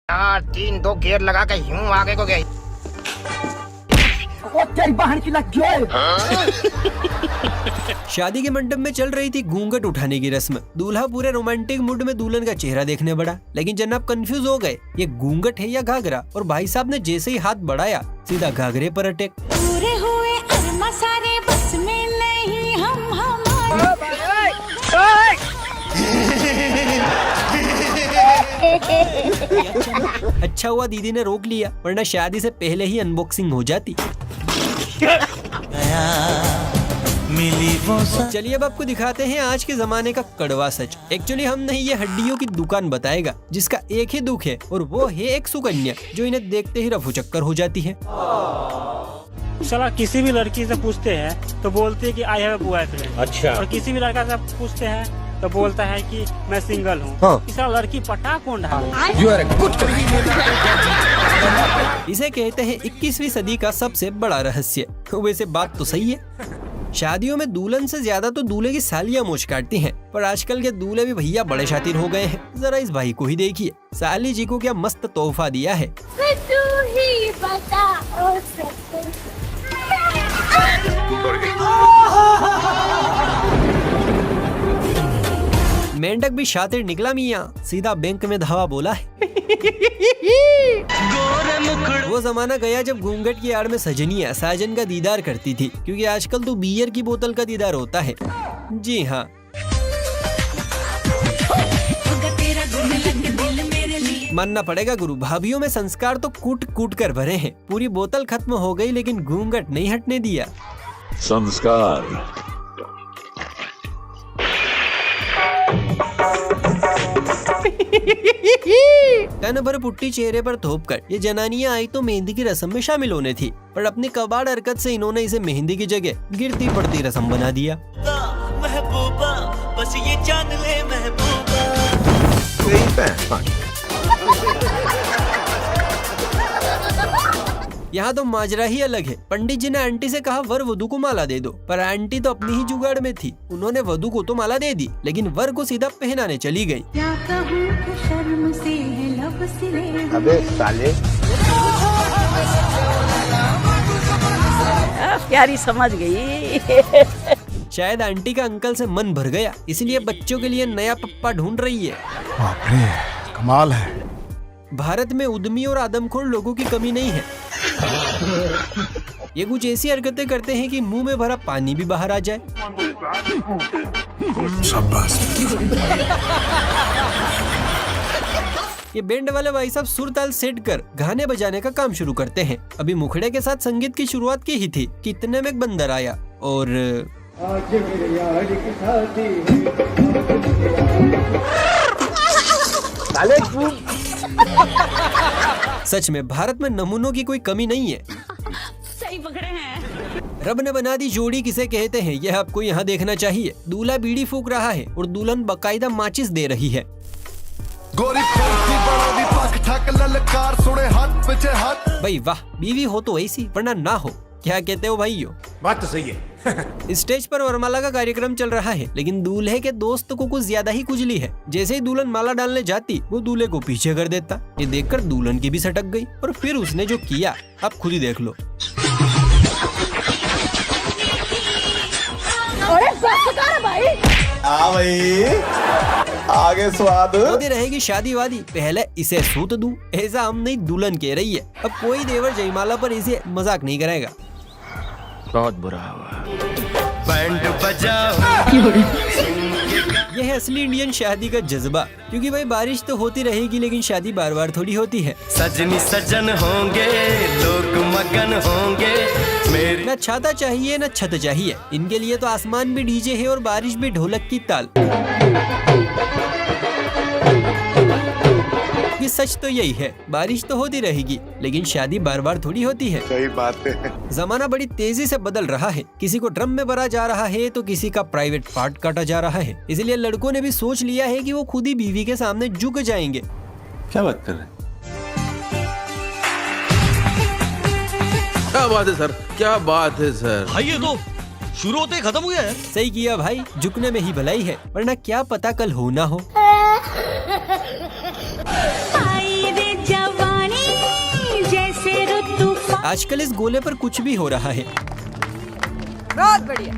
यार 3-2 गियर लगा के यूं आगे को गई। तेरी बहन की लग गई। शादी के मंडप में चल रही थी घूंघट उठाने की रस्म। दूल्हा पूरे रोमांटिक मूड में दुल्हन का चेहरा देखने बढ़ा, लेकिन जनाब कंफ्यूज हो गए, ये घूंघट है या घाघरा। और भाई साहब ने जैसे ही हाथ बढ़ाया सीधा घाघरे पर अटैक। पूरे हुए अरमा सारे बस में नहीं हम अच्छा हुआ दीदी ने रोक लिया, वरना शादी से पहले ही अनबॉक्सिंग हो जाती। चलिए अब आपको दिखाते हैं आज के जमाने का कड़वा सच। एक्चुअली हम नहीं, ये हड्डियों की दुकान बताएगा जिसका एक ही दुख है, और वो है एक सुकन्या जो इन्हें देखते ही रफू चक्कर हो जाती है। साला किसी भी लड़की से पूछते हैं तो बोलते हैं कि आई हैव अ बॉयफ्रेंड। अच्छा। और किसी भी लड़का से पूछते हैं तो बोलता है कि मैं सिंगल हूँ। हाँ। इस लड़की पटा कौन है? इसे कहते हैं 21वीं सदी का सबसे बड़ा रहस्य। वैसे बात तो सही है, शादियों में दुल्हन से ज्यादा तो दूल्हे की सालियां मोच काटती हैं, पर आजकल के दूल्हे भी भैया बड़े शातिर हो गए हैं। जरा इस भाई को ही देखिए, साली जी को क्या मस्त तोहफा दिया है। तू ही बता ओ मेंढक भी शातिर निकला मियाँ, सीधा बैंक में धावा बोला है। वो जमाना गया जब घूंघट की आड़ में सजनियाँ साजन का दीदार करती थी, क्योंकि आजकल तो बियर की बोतल का दीदार होता है। जी हाँ, मानना पड़ेगा गुरु, भाभीयों में संस्कार तो कूट कूट कर भरे हैं। पूरी बोतल खत्म हो गई लेकिन घूंघट नहीं हटने दिया। संस्कार तन भर पुट्टी चेहरे पर थोप कर ये जनानियां आई तो मेहंदी की रस्म में शामिल होने थी, पर अपनी कबाड़ हरकत से इन्होंने इसे मेहंदी की जगह गिरती पड़ती रस्म बना दिया। महबूबा बस ये जान ले महबूबा। यहाँ तो माजरा ही अलग है। पंडित जी ने आंटी से कहा वर वधू को माला दे दो, पर आंटी तो अपनी ही जुगाड़ में थी। उन्होंने वधू को तो माला दे दी, लेकिन वर को सीधा पहनाने चली गई। शर्म से लब सिले। अबे साले, प्यारी समझ गई। शायद आंटी का अंकल से मन भर गया, इसलिए बच्चों के लिए नया पप्पा ढूंढ रही है। बाप रे, कमाल है। भारत में उद्यमी और आदमखोर लोगों की कमी नहीं है। ये कुछ ऐसी हरकतें करते हैं कि मुंह में भरा पानी भी बाहर आ जाए। शाबाश। ये बैंड वाले भाई साहब सुर ताल सेट कर गाने बजाने का काम शुरू करते हैं। अभी मुखड़े के साथ संगीत की शुरुआत की ही थी कि इतने में एक बंदर आया और आज मेरे यार की शादी है। सच में भारत में नमूनों की कोई कमी नहीं है। सही पकड़े हैं। रब ने बना दी जोड़ी किसे कहते हैं, यह आपको यहाँ देखना चाहिए। दूल्हा बीड़ी फूक रहा है और दुल्हन बकायदा माचिस दे रही है। भाई वाह, बीवी हो तो ऐसी, वरना ना हो। क्या कहते हो भाइयों? बात तो सही है। स्टेज पर वरमाला का कार्यक्रम चल रहा है, लेकिन दूल्हे के दोस्त को कुछ ज्यादा ही कुचली है। जैसे ही दुल्हन माला डालने जाती, वो दूल्हे को पीछे कर देता। ये देखकर दुल्हन की भी सटक गई, और फिर उसने जो किया आप खुद ही देख लो। अरे बस कर भाई। भाई आगे स्वाद होती रहेगी शादी वादी, पहले इसे सूत दूं, ऐसा हम नहीं दुल्हन कह रही है। अब कोई देवर जयमाला पर इसे मजाक नहीं कराएगा। बहुत बुरा हुआ। बैंड बजाओ। यह है असली इंडियन शादी का जज्बा, क्योंकि भाई बारिश तो होती रहेगी लेकिन शादी बार बार थोड़ी होती है। सजनी सजन होंगे, लोग मगन होंगे। मेरी न छाता चाहिए न छत चाहिए, इनके लिए तो आसमान भी डीजे है और बारिश भी ढोलक की ताल। ये सच तो यही है, बारिश तो होती रहेगी लेकिन शादी बार बार थोड़ी होती है। सही बात है। जमाना बड़ी तेजी से बदल रहा है। किसी को ड्रम में भरा जा रहा है तो किसी का प्राइवेट पार्ट काटा जा रहा है। इसलिए लड़कों ने भी सोच लिया है कि वो खुद ही बीवी के सामने झुक जाएंगे। क्या बात कर रहे हैं? क्या बात है सर, क्या बात है सर। भाई ये तो शुरू होते ही खत्म हो गया है। सही किया भाई, झुकने में ही भलाई है, वरना क्या पता कल हो ना हो। आई रे आजकल इस गोले पर कुछ भी हो रहा है। बहुत बढ़िया।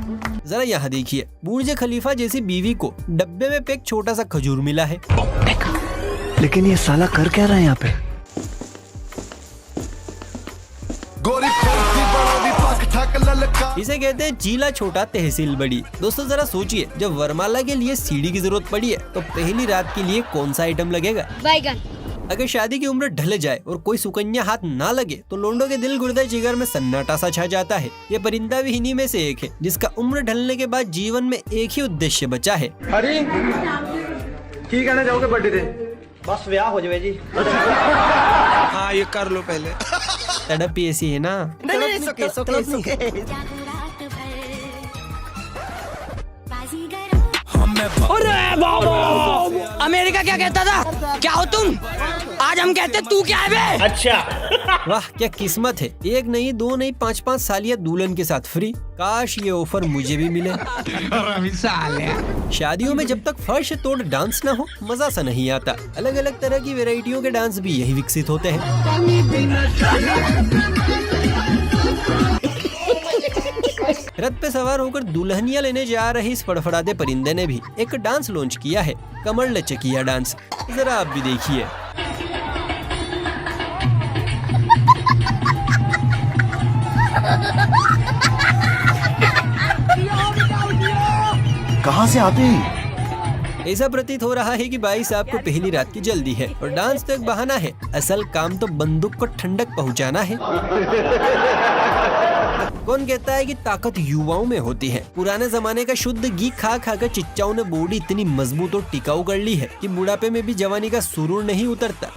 जरा यहाँ देखिए, बुर्ज खलीफा जैसी बीवी को डब्बे में पैक छोटा सा खजूर मिला है। लेकिन ये साला कर क्या रहा है यहाँ पे? इसे कहते हैं चीला छोटा तहसील बड़ी। दोस्तों जरा सोचिए, जब वरमाला के लिए सीढ़ी की जरूरत पड़ी है तो पहली रात के लिए कौन सा आइटम लगेगा? बैगन। अगर शादी की उम्र ढल जाए और कोई सुकन्या हाथ ना लगे तो लोंडो के दिल गुर्दे जिगर में सन्नाटा सा छा जाता है। ये परिंदा भी इन्हीं में से एक है जिसका उम्र ढलने के बाद जीवन में एक ही उद्देश्य बचा है। अरे की कहना चाहोगे बर्थडे पे? बस ब्याह हो जाए जी। हाँ ये कर लो पहले। तड़प ही ऐसी है ना। अमेरिका क्या कहता था? क्या हो तुम? आज हम कहते तू क्या है बे? अच्छा। वाह क्या किस्मत है, एक नहीं दो नहीं 5-5 सालिया दुल्हन के साथ फ्री। काश ये ऑफर मुझे भी मिले। शादियों में जब तक फर्श तोड़ डांस ना हो मजा सा नहीं आता। अलग अलग तरह की वैरायटियों के डांस भी यही विकसित होते हैं। रथ पे सवार होकर दुल्हनिया लेने जा रहे इस फड़फड़ाते परिंदे ने भी एक डांस लॉन्च किया है, कमर लचकिया डांस। जरा आप भी देखिए। कहाँ से आते हैं? ऐसा प्रतीत हो रहा है कि भाई साहब को पहली रात की जल्दी है और डांस तो एक बहाना है, असल काम तो बंदूक को ठंडक पहुंचाना है। कौन कहता है कि ताकत युवाओं में होती है? पुराने जमाने का शुद्ध घी खा खा कर चिच्चाओं ने बॉडी इतनी मजबूत और टिकाऊ कर ली है कि बुढ़ापे में भी जवानी का सुरूर नहीं उतरता।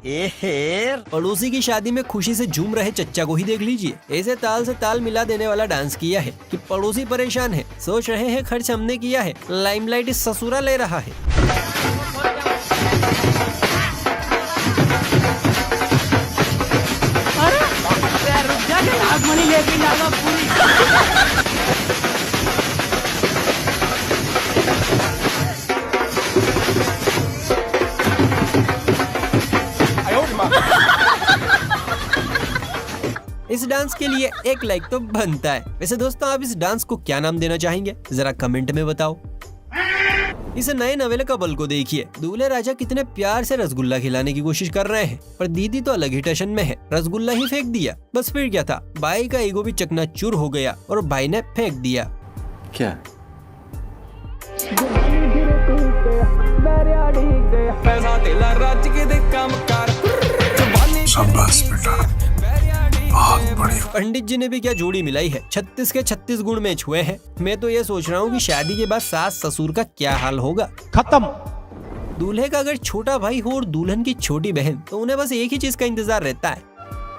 पड़ोसी की शादी में खुशी से झूम रहे चच्चा को ही देख लीजिए, ऐसे ताल से ताल मिला देने वाला डांस किया है कि पड़ोसी परेशान है, सोच रहे हैं खर्च हमने किया है, लाइमलाइट इस ससुरा ले रहा है। इस डांस के लिए एक लाइक तो बनता है। वैसे दोस्तों आप इस डांस को क्या नाम देना चाहेंगे जरा कमेंट में बताओ। इस नए नवेले का बल को देखिए, दूल्हे राजा कितने प्यार से रसगुल्ला खिलाने की कोशिश कर रहे हैं, पर दीदी तो अलग ही टशन में है, रसगुल्ला ही फेंक दिया। बस फिर क्या था, भाई का ईगो भी चकनाचूर हो गया और भाई ने फेंक दिया। क्या? शाबाश बेटा, बहुत बढ़िया। पंडित जी ने भी क्या जोड़ी मिलाई है, 36 के 36 गुण मैच हुए हैं। मैं तो ये सोच रहा हूँ कि शादी के बाद सास ससुर का क्या हाल होगा। खत्म। दूल्हे का अगर छोटा भाई हो और दुल्हन की छोटी बहन तो उन्हें बस एक ही चीज का इंतजार रहता है,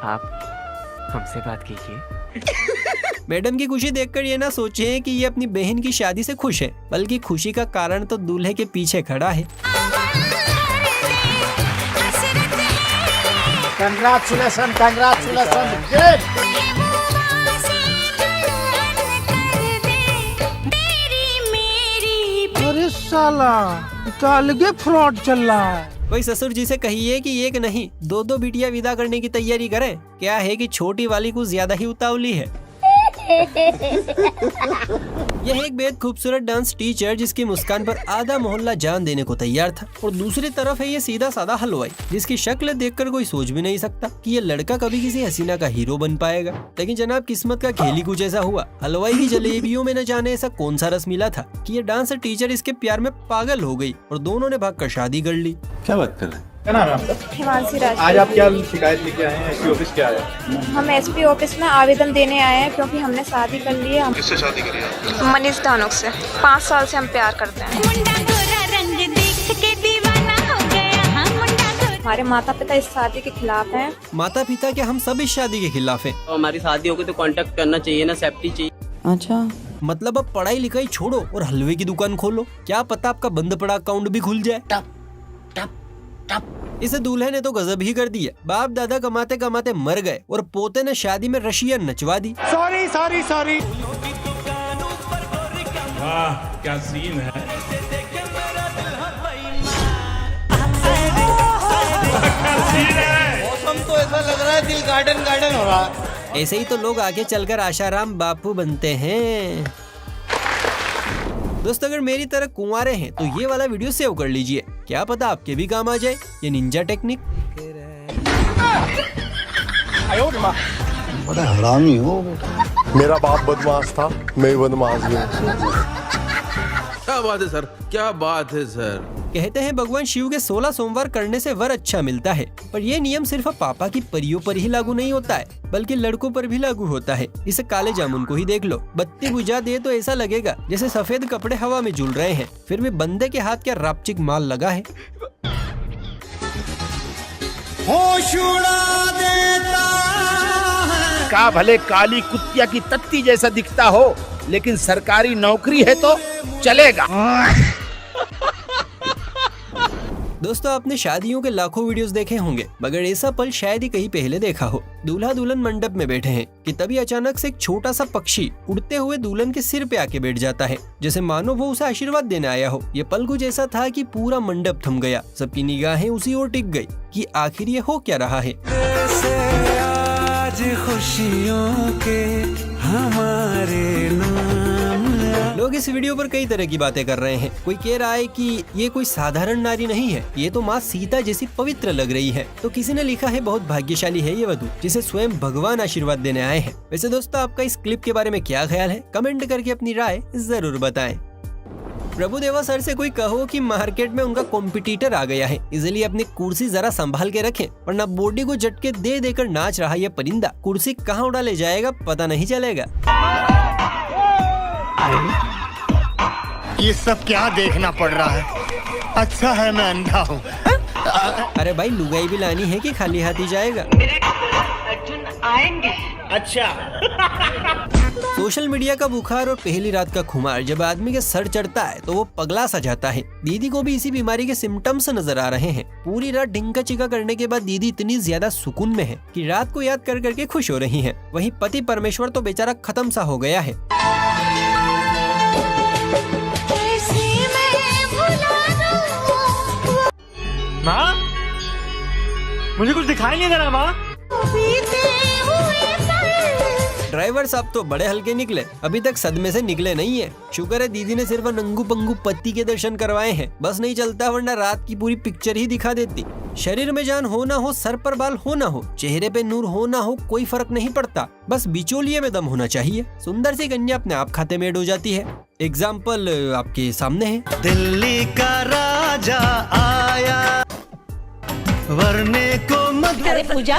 आप हमसे बात कीजिए। मैडम की खुशी देखकर ये ना सोचे कि ये अपनी बहन की शादी से खुश है, बल्कि खुशी का कारण तो दूल्हे के पीछे खड़ा है। Congratulation, congratulation. अरे साला, तो अलग फ्रॉड चल रहा है। कोई ससुर जी से कहिए कि एक नहीं दो दो बिटिया विदा करने की तैयारी करें। क्या है कि छोटी वाली कुछ ज्यादा ही उतावली है। यह एक बेहद खूबसूरत डांस टीचर जिसकी मुस्कान पर आधा मोहल्ला जान देने को तैयार था, और दूसरी तरफ है ये सीधा साधा हलवाई जिसकी शक्ल देखकर कोई सोच भी नहीं सकता कि ये लड़का कभी किसी हसीना का हीरो बन पाएगा। लेकिन जनाब किस्मत का खेल ही कुछ ऐसा हुआ। हलवाई की जलेबियों में न जाने ऐसा कौन सा रस मिला था कि ये डांस टीचर इसके प्यार में पागल हो गई और दोनों ने भागकर शादी कर ली। क्या बात कर रहे हैं? क्या नाम है आपका? हिमांशी राज। आज आप क्या शिकायत लेके आए हैं? एसपी ऑफिस क्या है? हम एसपी ऑफिस में आवेदन देने आए हैं क्योंकि हमने शादी कर ली है। किससे शादी करी है? मनीष धानुक से। 5 साल से हम प्यार करते हैं। हमारे माता पिता इस शादी के खिलाफ हैं। माता पिता क्या हम सब इस शादी के खिलाफ हैं? तो हमारी शादी होगी तो कांटेक्ट करना चाहिए ना, सेफ्टी चाहिए। अच्छा, मतलब अब पढ़ाई लिखाई छोड़ो और हलवे की दुकान खोलो, क्या पता आपका बंद पड़ा अकाउंट भी खुल जाए। टप टप टप। इस दूल्हे ने तो गजब ही कर दिया। बाप दादा कमाते कमाते मर गए और पोते ने शादी में रशियन नचवा दी। Sorry sorry sorry. वाह क्या सीन है। मौसम तो ऐसा लग रहा है दिल गार्डन गार्डन हो रहा है। ऐसे ही तो लोग आगे चलकर आशाराम बापू बनते हैं। दोस्तों अगर मेरी तरह कुंवारे हैं तो ये वाला वीडियो सेव कर लीजिए, क्या पता आपके भी काम आ जाए ये निंजा टेक्निक। बड़ा हरामी हो। मेरा बाप बदमाश था, मैं बदमाश हूँ। क्या बात है सर, क्या बात है सर। कहते हैं भगवान शिव के 16 सोमवार करने से वर अच्छा मिलता है, पर ये नियम सिर्फ पापा की परियों पर ही लागू नहीं होता है, बल्कि लड़कों पर भी लागू होता है। इसे काले जामुन को ही देख लो, बत्ती बुझा दे तो ऐसा लगेगा जैसे सफेद कपड़े हवा में झूल रहे हैं, फिर भी बंदे के हाथ क्या रापचिक माल लगा है। होश उड़ा देता है। का भले काली कुत्तिया की तत्ती जैसा दिखता हो, लेकिन सरकारी नौकरी है तो चलेगा। दोस्तों आपने शादियों के लाखों वीडियोस देखे होंगे, मगर ऐसा पल शायद ही कहीं पहले देखा हो। दूल्हा दुल्हन मंडप में बैठे हैं कि तभी अचानक से एक छोटा सा पक्षी उड़ते हुए दुल्हन के सिर पे आके बैठ जाता है, जैसे मानो वो उसे आशीर्वाद देने आया हो। ये पल कुछ ऐसा था कि पूरा मंडप थम गया, सबकी निगाहें उसी ओर टिक गई कि आखिर ये हो क्या रहा है। आज खुशियों के हमारे लोग इस वीडियो पर कई तरह की बातें कर रहे हैं। कोई कह रहा है कि ये कोई साधारण नारी नहीं है, ये तो माँ सीता जैसी पवित्र लग रही है। तो किसी ने लिखा है बहुत भाग्यशाली है ये वधू जिसे स्वयं भगवान आशीर्वाद देने आए हैं। वैसे दोस्तों आपका इस क्लिप के बारे में क्या ख्याल है, कमेंट करके अपनी राय जरूर बताएं। प्रभुदेवा सर से कोई कहो कि मार्केट में उनका कॉम्पिटिटर आ गया है, इसलिए अपनी कुर्सी जरा संभाल के रखें, वरना बॉडी को झटके दे देकर नाच रहा ये परिंदा कुर्सी कहाँ उड़ा ले जाएगा पता नहीं चलेगा। ये सब क्या देखना पड़ रहा है, अच्छा है मैं अंधा हूँ। अरे भाई लुगाई भी लानी है कि खाली हाथी जाएगा। आएंगे अच्छा। सोशल मीडिया का बुखार और पहली रात का खुमार जब आदमी के सर चढ़ता है तो वो पगला सा जाता है। दीदी को भी इसी बीमारी के सिम्टम्स नजर आ रहे हैं। पूरी रात ढिंका चिका करने के बाद दीदी इतनी ज्यादा सुकून में है कि रात को याद कर करके खुश हो रही हैं। वहीं पति परमेश्वर तो बेचारा खत्म सा हो गया है। माँ मुझे कुछ दिखाई नहीं दे रहा माँ। ड्राइवर साहब तो बड़े हल्के निकले, अभी तक सदमे से निकले नहीं है। शुक्र है दीदी ने सिर्फ नंगू पंगू पति के दर्शन करवाए हैं, बस नहीं चलता वरना रात की पूरी पिक्चर ही दिखा देती। शरीर में जान हो ना हो, सर पर बाल हो ना हो, चेहरे पे नूर हो ना हो, कोई फर्क नहीं पड़ता, बस बिचौलिए में दम होना चाहिए। सुंदर सी कन्या अपने आप खाते में ऐड हो जाती है। एग्जाम्पल आपके सामने है। दिल्ली का राजा आया वरने को मत। अरे पूजा,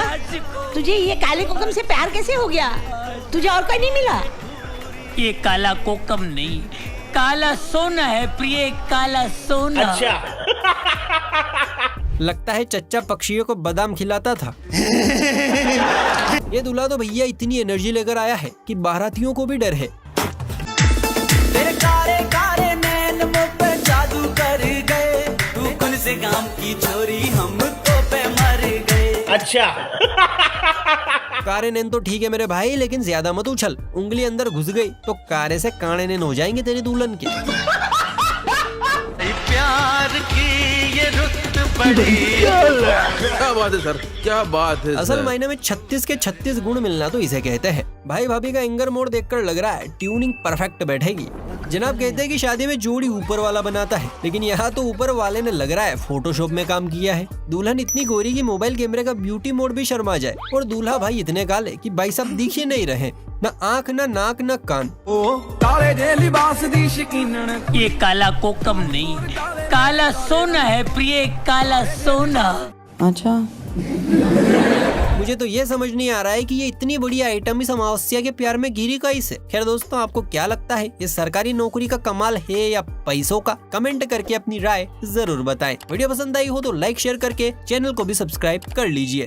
तुझे ये काले कोकम से प्यार कैसे हो गया? तुझे और कोई नहीं मिला? ये काला कोकम नहीं, काला सोना है प्रिय, काला सोना। अच्छा। लगता है चच्चा पक्षियों को बादाम खिलाता था। ये दूल्हा तो भैया इतनी एनर्जी लेकर आया है कि बारातियों को भी डर है। तेरे कारे कारे नैन मुझ पे जादू कर गए, तू कौन से गांव की छोरी हम तो पे मर गए। अच्छा। कारे नैन तो ठीक है मेरे भाई, लेकिन ज्यादा मत उछल, उंगली अंदर घुस गई तो कारे से काने नैन हो जाएंगे तेरी दुल्हन के। प्यार की ये रुत पड़ी। क्या बात है सर, क्या बात है। असल मायने में 36 के 36 गुण मिलना तो इसे कहते हैं। भाई भाभी का एंगर मोड देखकर लग रहा है ट्यूनिंग परफेक्ट बैठेगी। जनाब कहते हैं कि शादी में जोड़ी ऊपर वाला बनाता है, लेकिन यहाँ तो ऊपर वाले ने लग रहा है फोटोशॉप में काम किया है। दुल्हन इतनी गोरी की मोबाइल कैमरे का ब्यूटी मोड भी शर्मा जाए, और दूल्हा भाई इतने काले कि भाई साहब दिख ही नहीं रहे, न आँख न नाक न कान। काले दे लिबास दी शकीनन। ये काला कोकम नहीं, काला सोना है प्रिय, काला सोना। अच्छा मुझे तो ये समझ नहीं आ रहा है कि ये इतनी बड़ी आइटम इस अमावस्या के प्यार में गिरी कैसे। खैर दोस्तों आपको क्या लगता है, ये सरकारी नौकरी का कमाल है या पैसों का? कमेंट करके अपनी राय जरूर बताएं। वीडियो पसंद आई हो तो लाइक शेयर करके चैनल को भी सब्सक्राइब कर लीजिए।